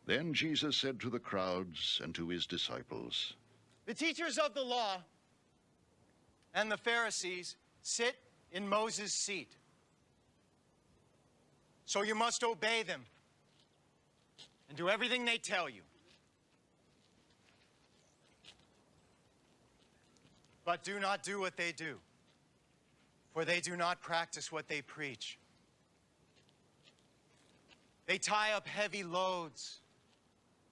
Then Jesus said to the crowds and to his disciples, The teachers of the law and the Pharisees sit in Moses' seat. So you must obey them and do everything they tell you. But do not do what they do, for they do not practice what they preach. They tie up heavy loads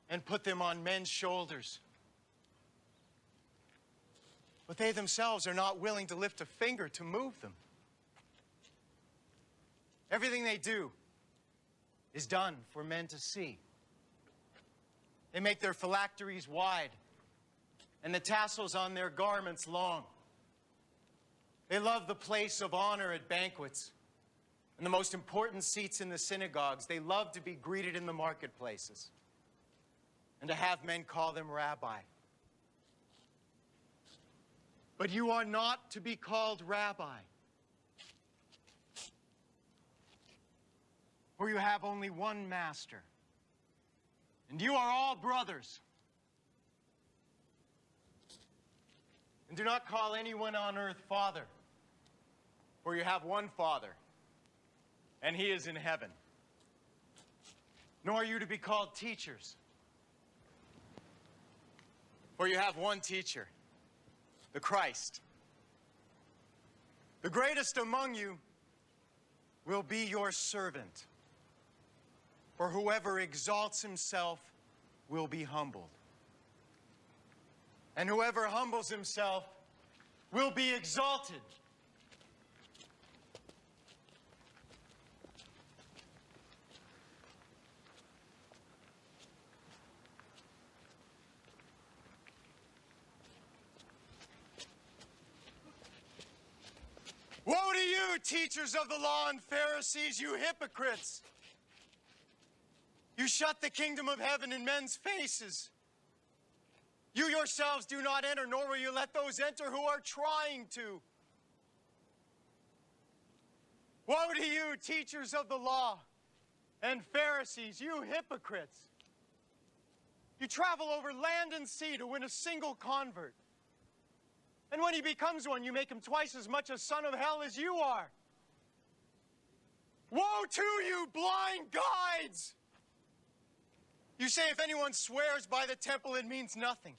and put them on men's shoulders. But they themselves are not willing to lift a finger to move them. Everything they do is done for men to see. They make their phylacteries wide and the tassels on their garments long. They love the place of honor at banquets and the most important seats in the synagogues. They love to be greeted in the marketplaces and to have men call them rabbi. But you are not to be called rabbi, for you have only one master, and you are all brothers. And do not call anyone on earth Father, for you have one Father, and he is in heaven. Nor are you to be called teachers, for you have one teacher, the Christ. The greatest among you will be your servant, for whoever exalts himself will be humbled, and whoever humbles himself will be exalted. Woe to you, teachers of the law and Pharisees, you hypocrites! You shut the kingdom of heaven in men's faces. You yourselves do not enter, nor will you let those enter who are trying to. Woe to you, teachers of the law and Pharisees, you hypocrites! You travel over land and sea to win a single convert. And when he becomes one, you make him twice as much a son of hell as you are. Woe to you, blind guides! You say if anyone swears by the temple, it means nothing.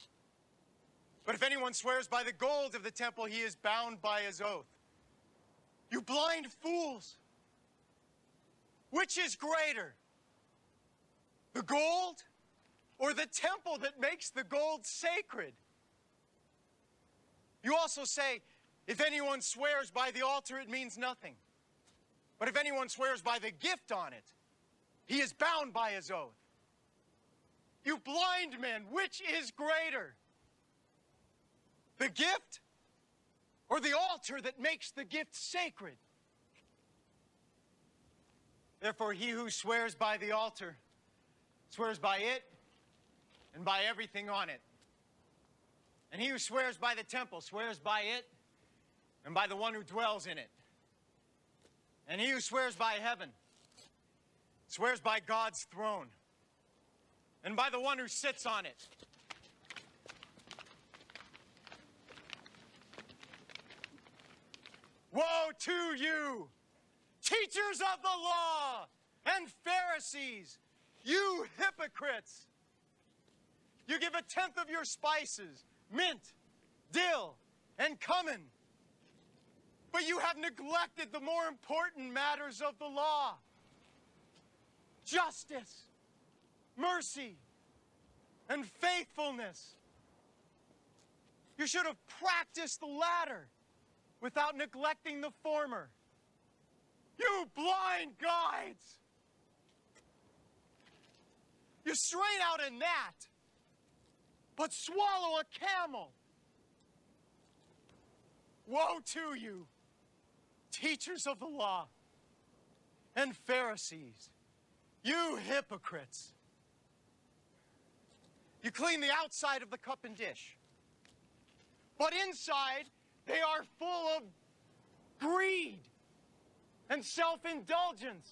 But if anyone swears by the gold of the temple, he is bound by his oath. You blind fools! Which is greater, the gold or the temple that makes the gold sacred? You also say, if anyone swears by the altar, it means nothing. But if anyone swears by the gift on it, he is bound by his oath. You blind men, which is greater, the gift or the altar that makes the gift sacred? Therefore, he who swears by the altar swears by it and by everything on it. And he who swears by the temple swears by it and by the one who dwells in it. And he who swears by heaven swears by God's throne and by the one who sits on it. Woe to you, teachers of the law and Pharisees, you hypocrites! You give a tenth of your spices, mint, dill, and cumin, but you have neglected the more important matters of the law: justice, mercy, and faithfulness. You should have practiced the latter without neglecting the former. You blind guides! You strain out a gnat, but swallow a camel. Woe to you, teachers of the law and Pharisees, you hypocrites! You clean the outside of the cup and dish, but inside they are full of greed and self-indulgence.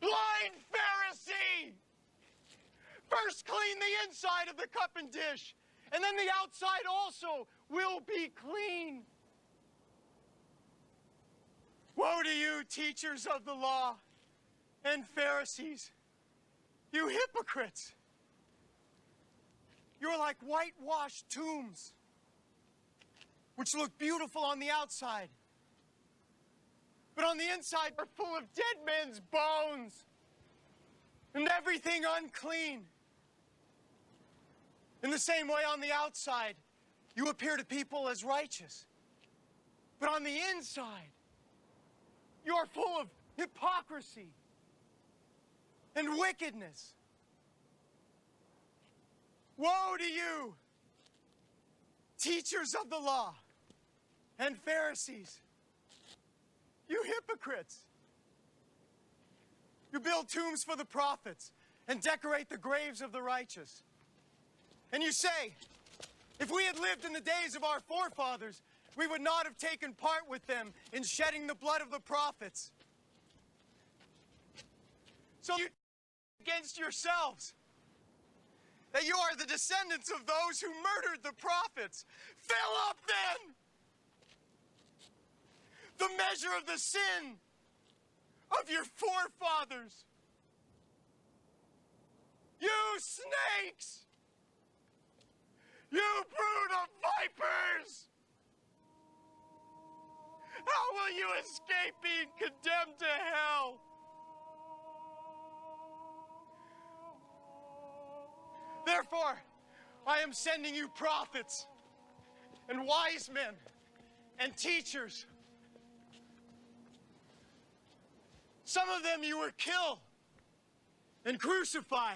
Blind Pharisee! First clean the inside of the cup and dish, and then the outside also will be clean. Woe to you, teachers of the law and Pharisees, you hypocrites! You're like whitewashed tombs, which look beautiful on the outside, but on the inside are full of dead men's bones and everything unclean. In the same way, on the outside, you appear to people as righteous, but on the inside, you are full of hypocrisy and wickedness. Woe to you, teachers of the law and Pharisees, you hypocrites! You build tombs for the prophets and decorate the graves of the righteous. And you say, if we had lived in the days of our forefathers, we would not have taken part with them in shedding the blood of the prophets. So you against yourselves that you are the descendants of those who murdered the prophets. Fill up then the measure of the sin of your forefathers. You snakes! You brood of vipers! How will you escape being condemned to hell? Therefore, I am sending you prophets and wise men and teachers. Some of them you will kill and crucify.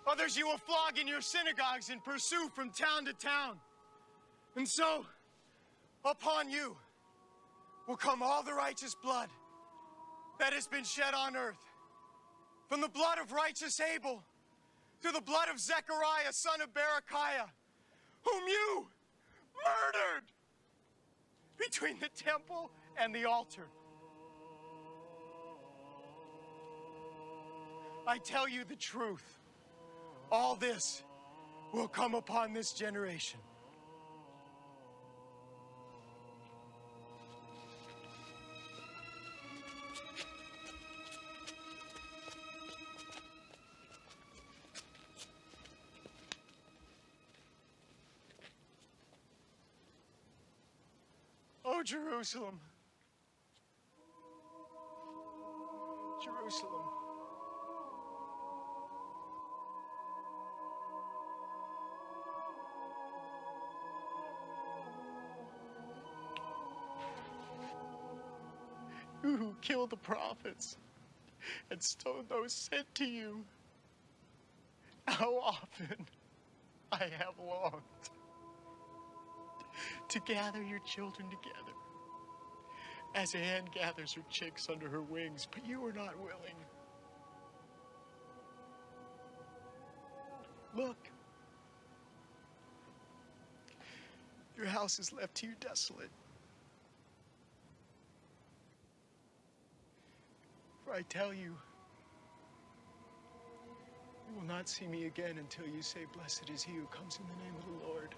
Others you will flog in your synagogues and pursue from town to town. And so, upon you will come all the righteous blood that has been shed on earth. From the blood of righteous Abel to the blood of Zechariah, son of Berechiah, whom you murdered between the temple and the altar. I tell you the truth. All this will come upon this generation. Oh, Jerusalem, Jerusalem. You who killed the prophets and stoned those sent to you. How often I have longed to gather your children together as a hen gathers her chicks under her wings, but you were not willing. Look, your house is left to you desolate. For I tell you, you will not see me again until you say, blessed is he who comes in the name of the Lord.